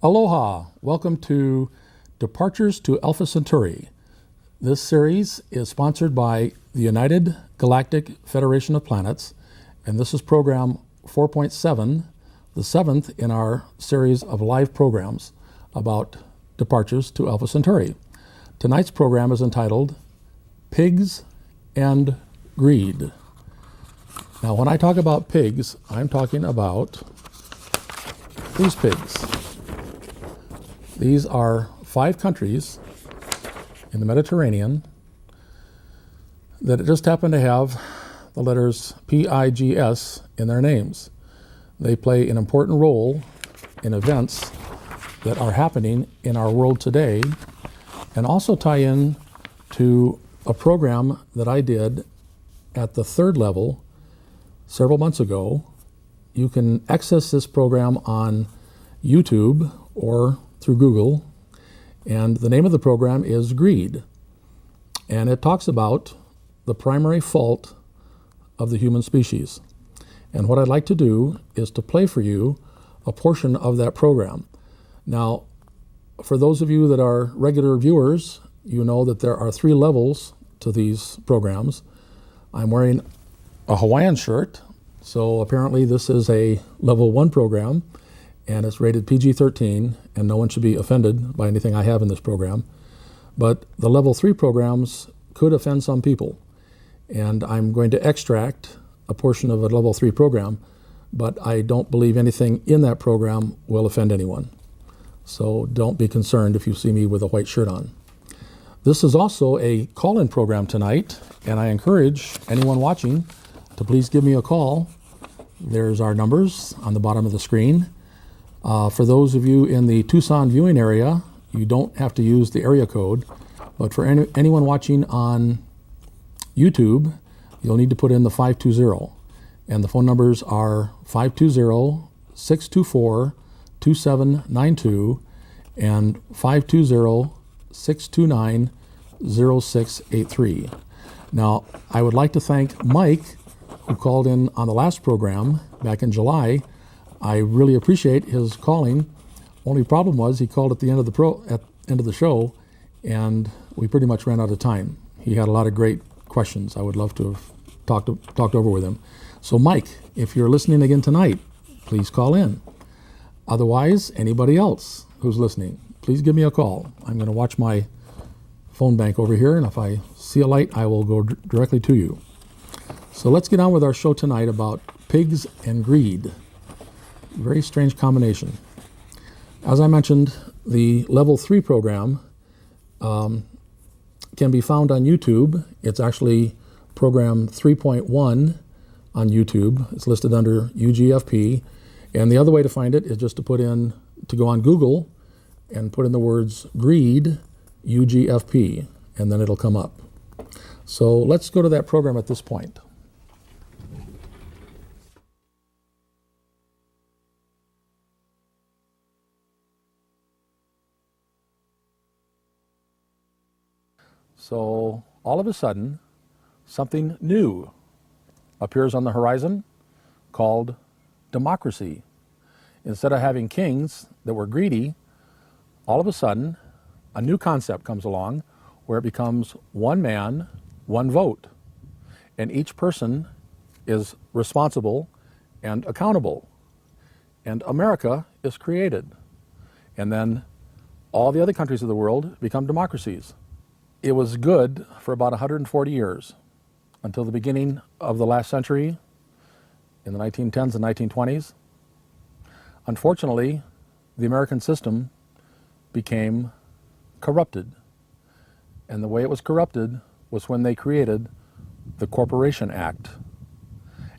Aloha! Welcome to Departures to Alpha Centauri. This series is sponsored by the United Galactic Federation of Planets, and this is program 4.7, the seventh in our series of live programs about Departures to Alpha Centauri. Tonight's program is entitled Pigs and Greed. Now, when I talk about pigs, I'm talking about these pigs. These are 5 countries in the Mediterranean that just happen to have the letters P-I-G-S in their names. They play an important role in events that are happening in our world today and also tie in to a program that I did at the 3rd level several months ago. You can access this program on YouTube or through Google, and the name of the program is Greed, and it talks about the primary fault of the human species. And what I'd like to do is to play for you a portion of that program. Now, for those of you that are regular viewers, you know that there are 3 levels to these programs. I'm wearing a Hawaiian shirt, so apparently this is a level 1 program, and it's rated PG-13, and no one should be offended by anything I have in this program. But the level 3 programs could offend some people, and I'm going to extract a portion of a level 3 program, but I don't believe anything in that program will offend anyone. So don't be concerned if you see me with a white shirt on. This is also a call-in program tonight, and I encourage anyone watching to please give me a call. There's our numbers on the bottom of the screen. For those of you in the Tucson viewing area, you don't have to use the area code, but for anyone watching on YouTube, you'll need to put in the 520, and the phone numbers are 520-624-2792 and 520-629-0683. Now, I would like to thank Mike, who called in on the last program back in July. I really appreciate his calling. Only problem was he called at the end of the show, and we pretty much ran out of time. He had a lot of great questions. I would love to have talked over with him. So Mike, if you're listening again tonight, please call in. Otherwise, anybody else who's listening, please give me a call. I'm going to watch my phone bank over here, and if I see a light, I will go directly to you. So let's get on with our show tonight about pigs and greed. Very strange combination. As I mentioned, the level 3 program can be found on YouTube. It's actually program 3.1 on YouTube. It's listed under UGFP. And the other way to find it is just to go on Google and put in the words greed, UGFP, and then it'll come up. So let's go to that program at this point. So all of a sudden, something new appears on the horizon called democracy. Instead of having kings that were greedy, all of a sudden, a new concept comes along where it becomes one man, one vote. And each person is responsible and accountable. And America is created. And then all the other countries of the world become democracies. It was good for about 140 years, until the beginning of the last century, in the 1910s and 1920s. Unfortunately, the American system became corrupted. And the way it was corrupted was when they created the Corporation Act.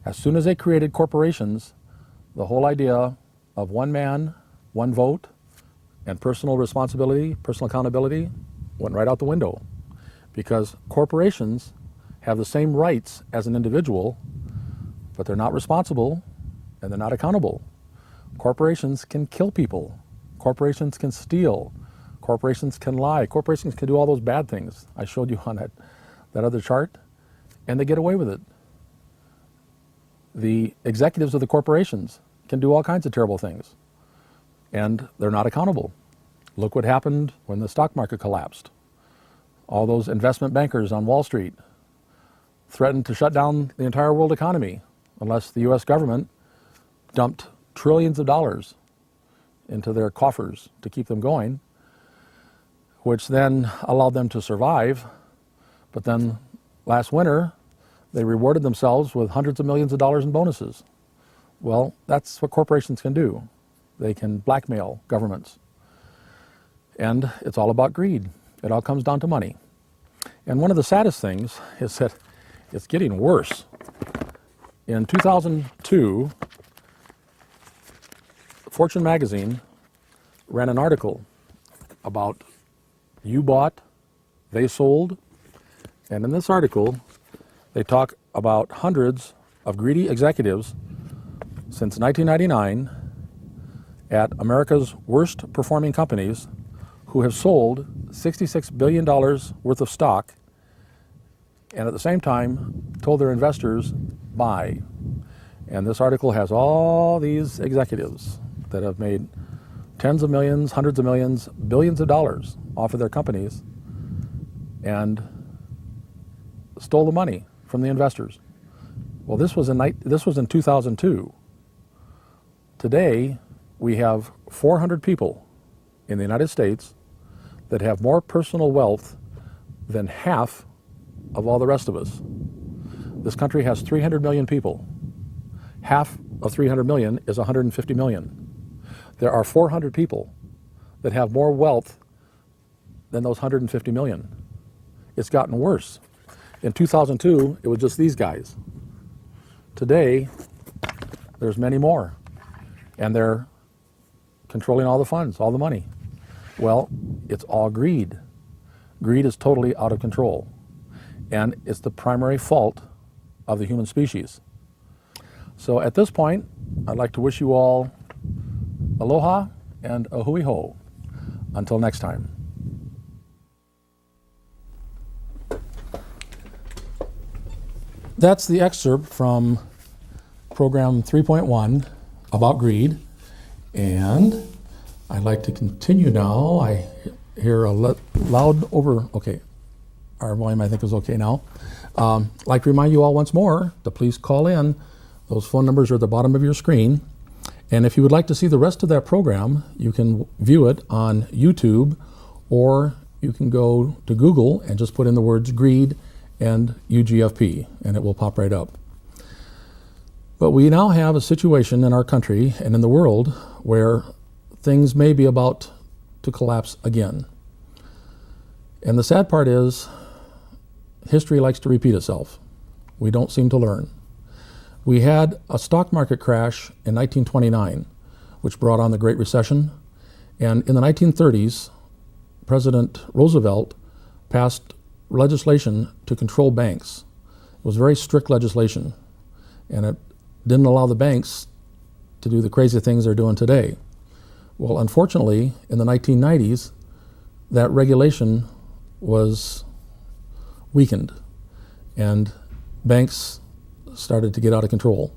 As soon as they created corporations, the whole idea of one man, one vote, and personal responsibility, personal accountability, went right out the window. Because corporations have the same rights as an individual, but they're not responsible and they're not accountable. Corporations can kill people. Corporations can steal. Corporations can lie. Corporations can do all those bad things I showed you on that other chart, and they get away with it. The executives of the corporations can do all kinds of terrible things. and they're not accountable. Look what happened when the stock market collapsed. All those investment bankers on Wall Street threatened to shut down the entire world economy unless the US government dumped trillions of dollars into their coffers to keep them going, which then allowed them to survive. But then last winter, they rewarded themselves with hundreds of millions of dollars in bonuses. Well, that's what corporations can do. They can blackmail governments. And it's all about greed. It all comes down to money. And one of the saddest things is that it's getting worse. In 2002, Fortune magazine ran an article about you bought, they sold, and in this article, they talk about hundreds of greedy executives since 1999 at America's worst performing companies who have sold $66 billion worth of stock and at the same time told their investors, buy. And this article has all these executives that have made tens of millions, hundreds of millions, billions of dollars off of their companies and stole the money from the investors. Well, this was in 2002. Today, we have 400 people in the United States that have more personal wealth than half of all the rest of us. This country has 300 million people. Half of 300 million is 150 million. There are 400 people that have more wealth than those 150 million. It's gotten worse. In 2002, it was just these guys. Today, there's many more. And they're controlling all the funds, all the money. Well, it's all greed. Greed is totally out of control. And it's the primary fault of the human species. So at this point, I'd like to wish you all aloha and a hui ho. Until next time. That's the excerpt from program 3.1 about greed. And I'd like to continue now. I hear a loud okay, our volume I think is okay now. I'd like to remind you all once more to please call in. Those phone numbers are at the bottom of your screen. And if you would like to see the rest of that program, you can view it on YouTube, or you can go to Google and just put in the words greed and UGFP, and it will pop right up. But we now have a situation in our country and in the world where things may be about to collapse again. And the sad part is, history likes to repeat itself. We don't seem to learn. We had a stock market crash in 1929, which brought on the Great Recession. And in the 1930s, President Roosevelt passed legislation to control banks. It was very strict legislation, and it didn't allow the banks to do the crazy things they're doing today. Well, unfortunately, in the 1990s, that regulation was weakened, and banks started to get out of control.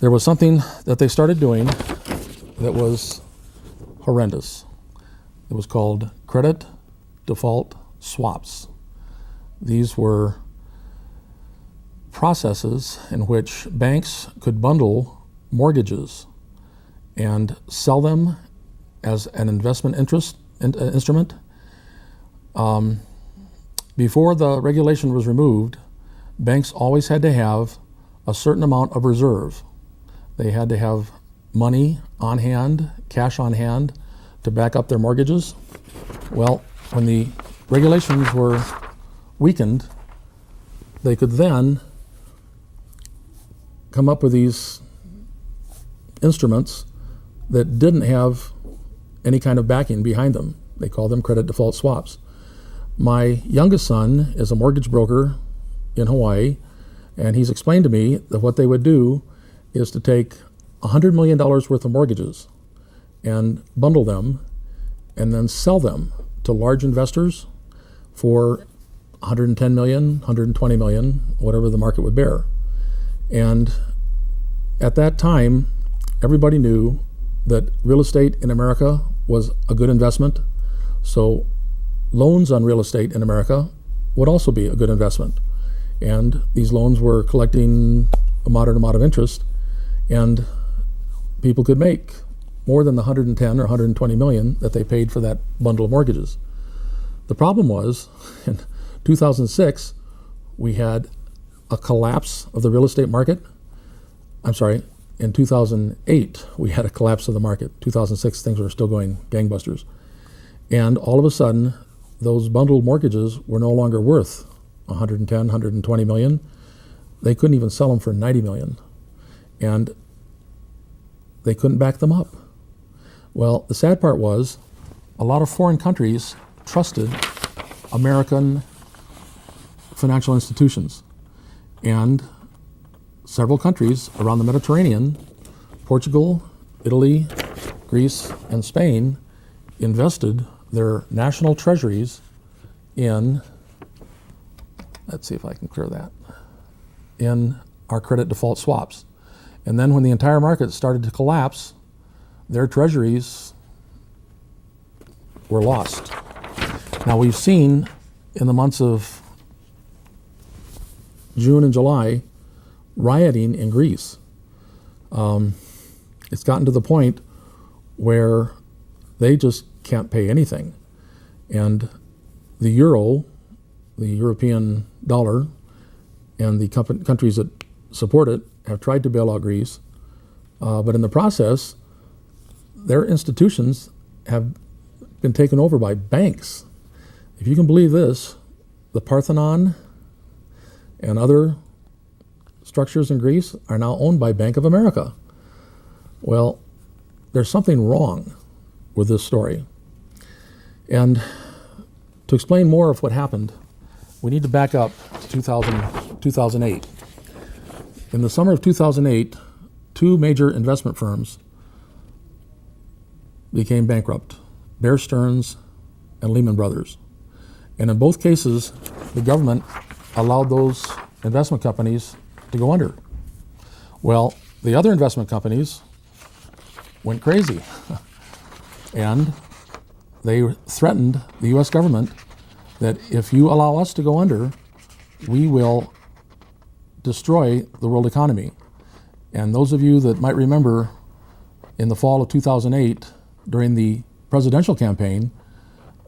There was something that they started doing that was horrendous. It was called credit default swaps. These were processes in which banks could bundle mortgages and sell them as an investment instrument. Before the regulation was removed, banks always had to have a certain amount of reserve. They had to have money on hand, cash on hand, to back up their mortgages. Well, when the regulations were weakened, they could then come up with these instruments that didn't have any kind of backing behind them. They call them credit default swaps. My youngest son is a mortgage broker in Hawaii, and he's explained to me that what they would do is to take $100 million worth of mortgages and bundle them and then sell them to large investors for 110 million, 120 million, whatever the market would bear. And at that time, everybody knew that real estate in America was a good investment, so loans on real estate in America would also be a good investment. And these loans were collecting a moderate amount of interest, and people could make more than the 110 or 120 million that they paid for that bundle of mortgages. The problem was, in 2006, we had a collapse of the real estate market. I'm sorry, in 2008, we had a collapse of the market. 2006, things were still going gangbusters. And all of a sudden, those bundled mortgages were no longer worth 110, 120 million. They couldn't even sell them for 90 million. And they couldn't back them up. Well, the sad part was a lot of foreign countries trusted American financial institutions. And several countries around the Mediterranean, Portugal, Italy, Greece, and Spain, invested their national treasuries in, let's see if I can clear that, in our credit default swaps. And then when the entire market started to collapse, their treasuries were lost. Now we've seen in the months of June and July rioting in Greece. It's gotten to the point where they just can't pay anything. And the euro, the European dollar, and the countries that support it have tried to bail out Greece, but in the process, their institutions have been taken over by banks. If you can believe this, the Parthenon and other structures in Greece are now owned by Bank of America. Well, there's something wrong with this story. And to explain more of what happened, we need to back up to 2008. In the summer of 2008, two major investment firms became bankrupt, Bear Stearns and Lehman Brothers. And in both cases, the government allowed those investment companies to go under. Well, the other investment companies went crazy. And they threatened the U.S. government that if you allow us to go under, we will destroy the world economy. And those of you that might remember in the fall of 2008, during the presidential campaign,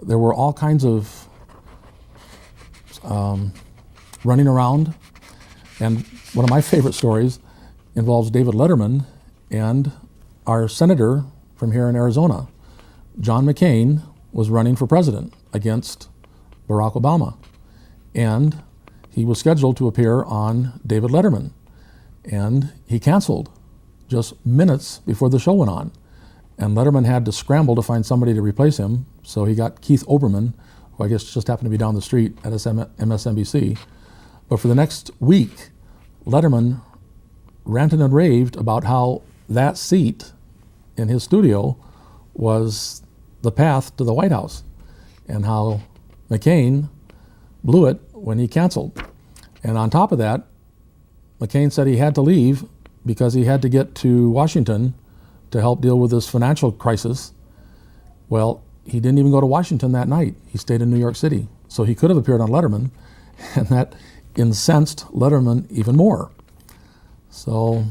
there were all kinds of running around. And one of my favorite stories involves David Letterman and our senator from here in Arizona. John McCain was running for president against Barack Obama. And he was scheduled to appear on David Letterman. And he canceled just minutes before the show went on. And Letterman had to scramble to find somebody to replace him, so he got Keith Olbermann, who I guess just happened to be down the street at MSNBC. But for the next week, Letterman ranted and raved about how that seat in his studio was the path to the White House, and how McCain blew it when he canceled. And on top of that, McCain said he had to leave because he had to get to Washington to help deal with this financial crisis. Well, he didn't even go to Washington that night. He stayed in New York City. So he could have appeared on Letterman, and that incensed Letterman even more. So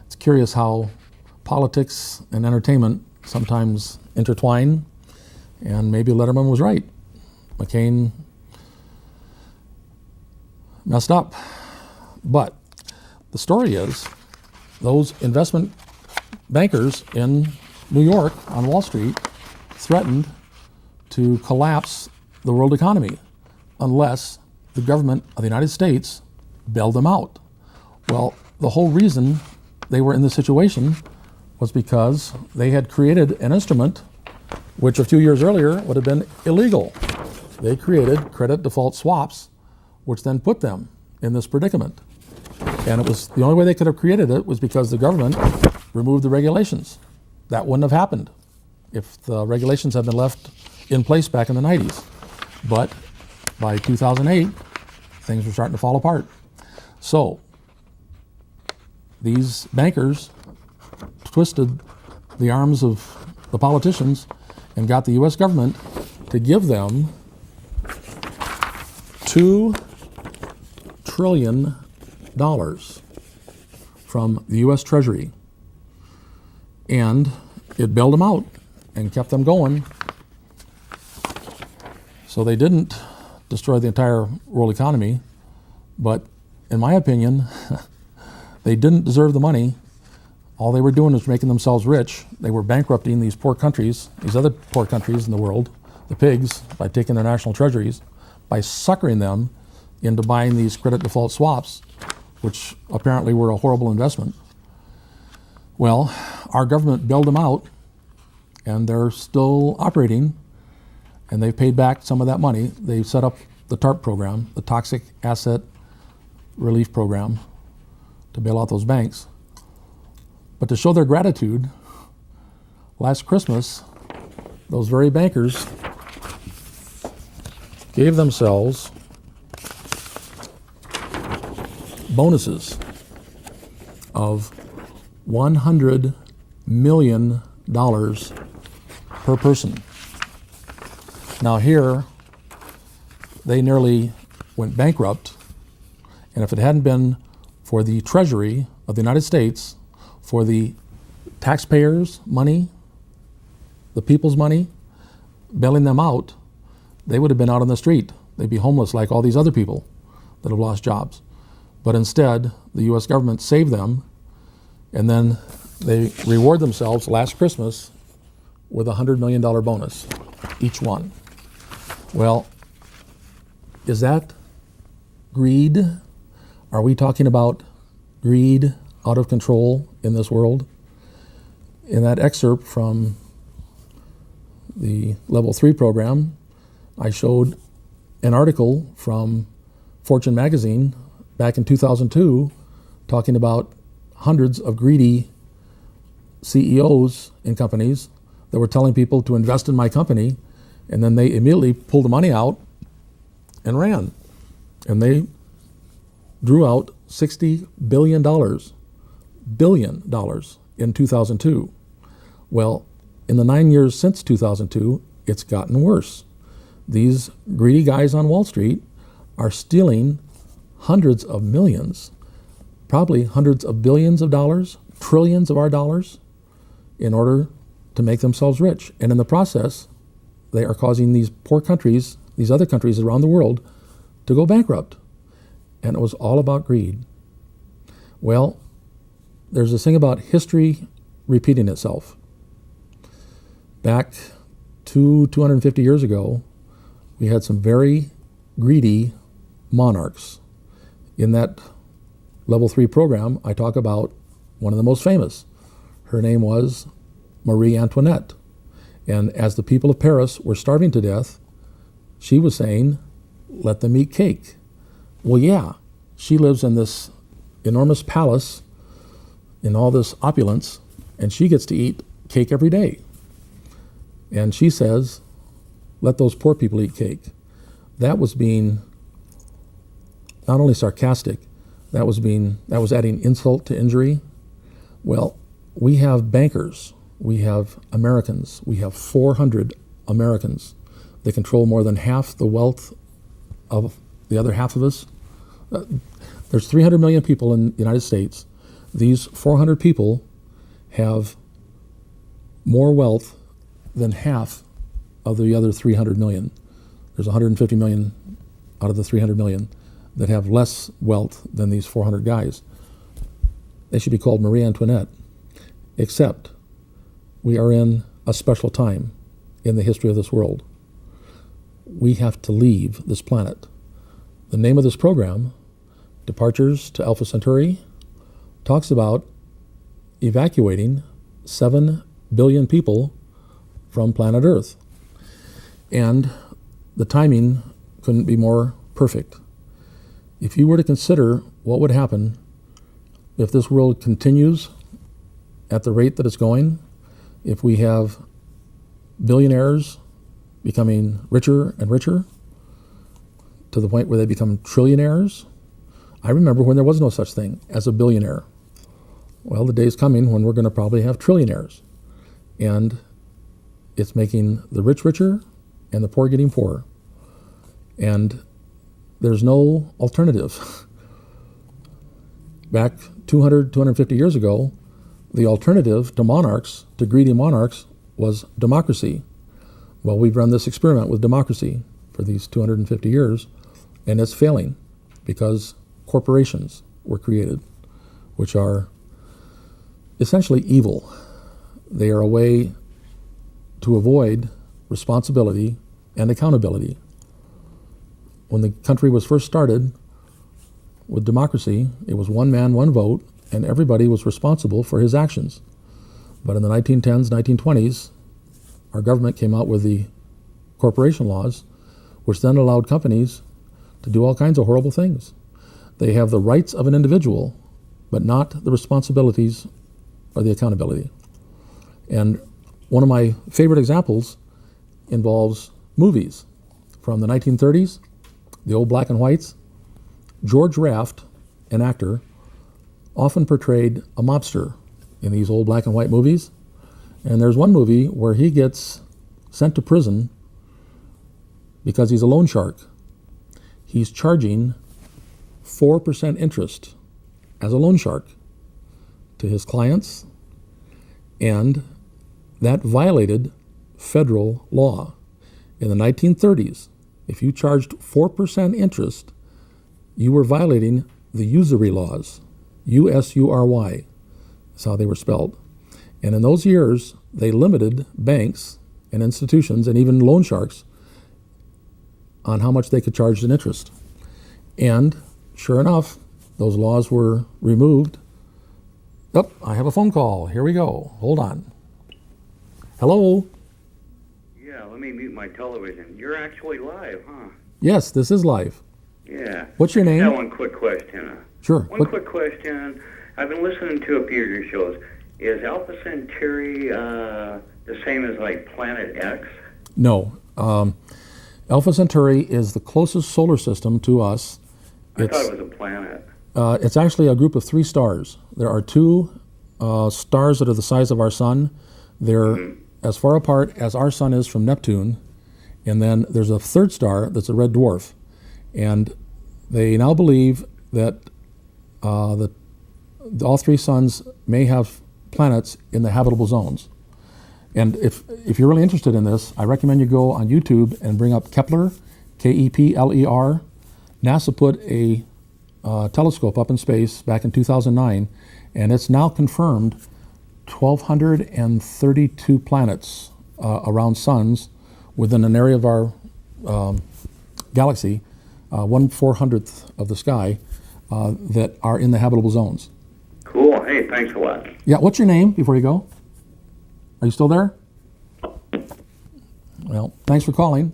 it's curious how politics and entertainment sometimes intertwine, and maybe Letterman was right. McCain messed up. But the story is, those investment bankers in New York on Wall Street threatened to collapse the world economy unless the government of the United States bailed them out. Well, the whole reason they were in this situation was because they had created an instrument which a few years earlier would have been illegal. They created credit default swaps, which then put them in this predicament. And it was the only way they could have created it was because the government removed the regulations. That wouldn't have happened if the regulations had been left in place back in the 90s. But by 2008, things were starting to fall apart. So these bankers twisted the arms of the politicians and got the U.S. government to give them $2 trillion from the U.S. Treasury. And it bailed them out and kept them going. So they didn't destroy the entire world economy, but in my opinion, they didn't deserve the money. All they were doing was making themselves rich. They were bankrupting these poor countries, these other poor countries in the world, the pigs, by taking their national treasuries, by suckering them into buying these credit default swaps, which apparently were a horrible investment. Well, our government bailed them out, and they're still operating, and they've paid back some of that money. They've set up the TARP program, the Toxic Asset Relief Program, to bail out those banks. But to show their gratitude, last Christmas, those very bankers gave themselves bonuses of $100 million per person. Now here, they nearly went bankrupt, and if it hadn't been for the Treasury of the United States, for the taxpayers' money, the people's money, bailing them out, they would have been out on the street. They'd be homeless like all these other people that have lost jobs. But instead, the U.S. government saved them, and then they reward themselves last Christmas with a $100 million bonus, each one. Well, is that greed? Are we talking about greed out of control in this world? In that excerpt from the Level 3 program, I showed an article from Fortune magazine back in 2002 talking about hundreds of greedy CEOs in companies that were telling people to invest in my company, and then they immediately pulled the money out and ran. And they drew out $60 billion in 2002. Well, in the 9 years since 2002, it's gotten worse. These greedy guys on Wall Street are stealing hundreds of millions, probably hundreds of billions of dollars, trillions of our dollars, in order to make themselves rich. And in the process, they are causing these poor countries, these other countries around the world, to go bankrupt. And it was all about greed. Well, there's this thing about history repeating itself. Back 250 years ago, we had some very greedy monarchs. In that Level 3 program, I talk about one of the most famous. Her name was Marie Antoinette. And as the people of Paris were starving to death, she was saying, let them eat cake. Well, yeah, she lives in this enormous palace in all this opulence, and she gets to eat cake every day. And she says, let those poor people eat cake. That was being not only sarcastic, that was adding insult to injury. Well, we have bankers, we have Americans, we have 400 Americans that control more than half the wealth of the other half of us. There's 300 million people in the United States. These 400 people have more wealth than half of the other 300 million. There's 150 million out of the 300 million that have less wealth than these 400 guys. They should be called Marie Antoinette, except we are in a special time in the history of this world. We have to leave this planet. The name of this program, Departures to Alpha Centauri, talks about evacuating 7 billion people from planet Earth. And the timing couldn't be more perfect. If you were to consider what would happen if this world continues at the rate that it's going, if we have billionaires becoming richer and richer to the point where they become trillionaires. I remember when there was no such thing as a billionaire. Well, the day's coming when we're going to probably have trillionaires. and it's making the rich richer and the poor getting poorer. And there's no alternative. Back 200, 250 years ago, the alternative to monarchs, to greedy monarchs, was democracy. Well, we've run this experiment with democracy for these 250 years, and it's failing because corporations were created, which are essentially evil. They are a way to avoid responsibility and accountability. When the country was first started with democracy, it was one man, one vote, and everybody was responsible for his actions. But in the 1910s, 1920s, our government came out with the corporation laws, which then allowed companies to do all kinds of horrible things. They have the rights of an individual, but not the responsibilities or the accountability. And one of my favorite examples involves movies from the 1930s, the old black and whites. George Raft, an actor, often portrayed a mobster in these old black and white movies. And there's one movie where he gets sent to prison because he's a loan shark. He's charging 4% interest as a loan shark to his clients, and that violated federal law. In the 1930s, if you charged 4% interest, you were violating the usury laws, USURY. That's how they were spelled. And in those years, they limited banks and institutions and even loan sharks on how much they could charge in interest. And sure enough, those laws were removed. Oh, I have a phone call. Here we go. Hold on. Hello? Yeah, let me mute my television. You're actually live, huh? Yes, this is live. Yeah. What's your name? I got one quick question. Sure. Quick question. I've been listening to a few of your shows. Is Alpha Centauri the same as like Planet X? No. Alpha Centauri is the closest solar system to us. I thought it was a planet. It's actually a group of 3 stars. There are 2 stars that are the size of our sun. They're as far apart as our sun is from Neptune. And then there's a 3rd star that's a red dwarf. And they now believe that all 3 suns may have planets in the habitable zones. And if you're really interested in this, I recommend you go on YouTube and bring up Kepler, Kepler. NASA put a telescope up in space back in 2009, and it's now confirmed 1,232 planets around suns within an area of our galaxy, 1/400th of the sky, that are in the habitable zones. Cool. Hey, thanks a lot. Yeah, what's your name before you go? Are you still there? Well, thanks for calling.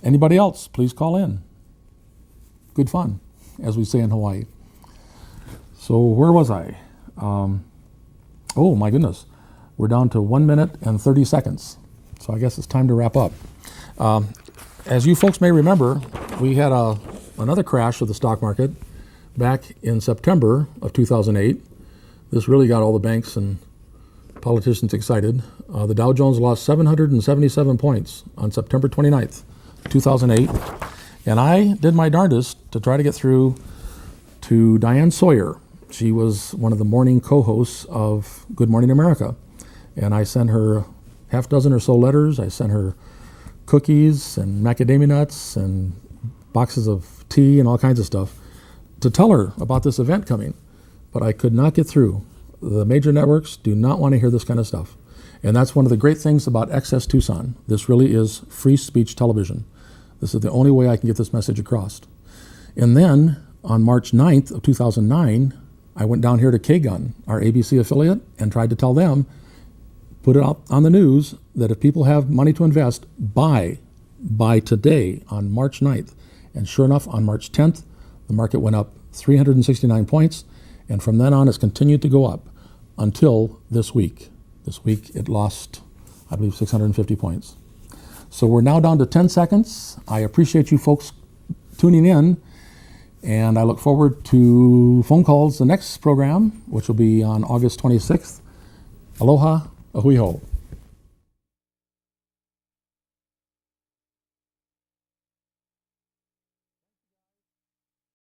Anybody else, please call in. Good fun, as we say in Hawaii. So where was I? Oh my goodness, we're down to 1 minute and 30 seconds. So I guess it's time to wrap up. As you folks may remember, we had another crash of the stock market back in September of 2008. This really got all the banks and politicians excited. The Dow Jones lost 777 points on September 29th, 2008. And I did my darndest to try to get through to Diane Sawyer. She was one of the morning co-hosts of Good Morning America. And I sent her half dozen or so letters. I sent her cookies and macadamia nuts and boxes of tea and all kinds of stuff to tell her about this event coming. But I could not get through. The major networks do not want to hear this kind of stuff. And that's one of the great things about Access Tucson. This really is free speech television. This is the only way I can get this message across. And then on March 9th of 2009, I went down here to KGUN, our ABC affiliate, and tried to tell them, put it out on the news, that if people have money to invest, buy today on March 9th. And sure enough, on March 10th, the market went up 369 points. And from then on, it's continued to go up until this week. This week, it lost, I believe, 650 points. So we're now down to 10 seconds. I appreciate you folks tuning in, and I look forward to phone calls the next program, which will be on August 26th. Aloha we hope.